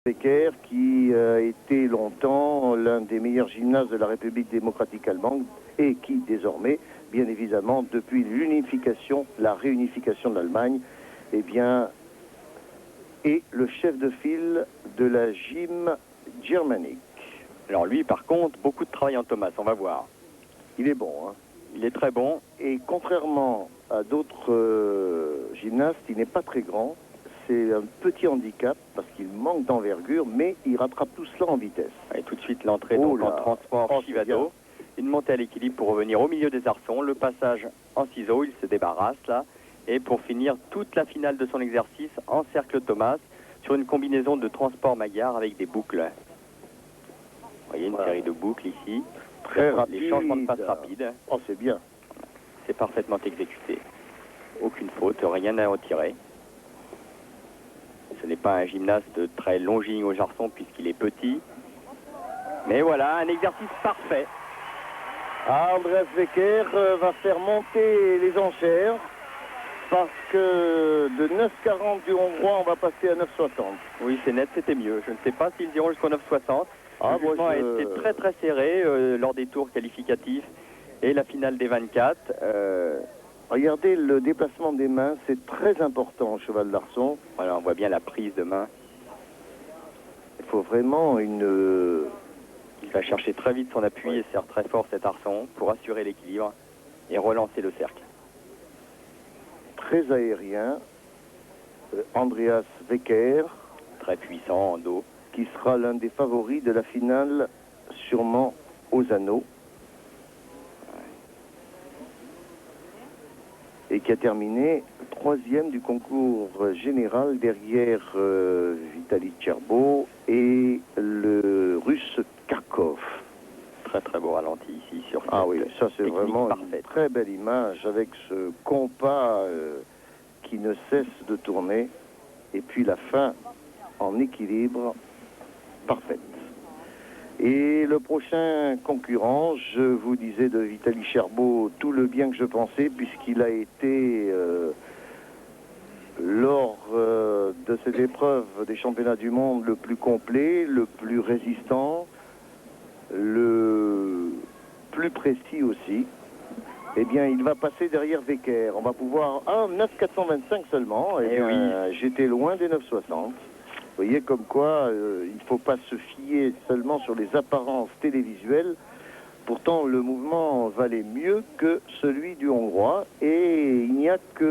Becker, qui a été longtemps l'un des meilleurs gymnastes de la République démocratique allemande et qui désormais, bien évidemment, depuis l'unification, la réunification de l'Allemagne, eh bien, est le chef de file de la Gym Germanique. Alors lui, par contre, beaucoup de travail en Thomas, on va voir. Il est bon, hein. Il est très bon. Et contrairement à d'autres gymnastes, il n'est pas très grand. C'est un petit handicap parce qu'il manque d'envergure, mais il rattrape tout cela en vitesse. Et tout de suite l'entrée Oh donc en là. transport Oh, Chivado. Une montée à l'équilibre pour revenir au milieu des arçons. Le passage en ciseaux, il se débarrasse là. Et pour finir toute la finale de son exercice en cercle Thomas sur une combinaison de transport Maillard avec des boucles. Vous voyez une série de boucles ici. Très rapide. Les changements de passe rapides. Oh, c'est bien. C'est parfaitement exécuté. Aucune faute, rien à retirer. Ce n'est pas un gymnaste très longiligne au jarçon puisqu'il est petit. Mais voilà, un exercice parfait. Andreas Becker va faire monter les enchères parce que de 9,40 du Hongrois, on va passer à 9,60. Oui, c'est net, c'était mieux. Je ne sais pas s'ils iront jusqu'au 9,60. Ah, Le jugement a été très très serré lors des tours qualificatifs et la finale des 24. Regardez le déplacement des mains, c'est très important au cheval d'arçon. Voilà, on voit bien la prise de main. Il faut vraiment une... Il va chercher très vite son appui et serre très fort cet arçon pour assurer l'équilibre et relancer le cercle. Très aérien, Andreas Becker, très puissant en dos, qui sera l'un des favoris de la finale, sûrement aux anneaux. Et qui a terminé troisième du concours général derrière Vitaly Cherbo et le russe Kharkov. Très très beau ralenti ici sur cette Ah oui, ça c'est vraiment parfaite. Une très belle image avec ce compas qui ne cesse de tourner et puis la fin en équilibre parfaite. Et le prochain concurrent, je vous disais de Vitaly Cherbo tout le bien que je pensais, puisqu'il a été, lors de cette épreuve des championnats du monde, le plus complet, le plus résistant, le plus précis aussi. Eh bien, il va passer derrière Becker. On va pouvoir... 9,425 seulement. Eh bien, oui. J'étais loin des 9,60. Vous voyez comme quoi il ne faut pas se fier seulement sur les apparences télévisuelles. Pourtant, le mouvement valait mieux que celui du Hongrois et il n'y a que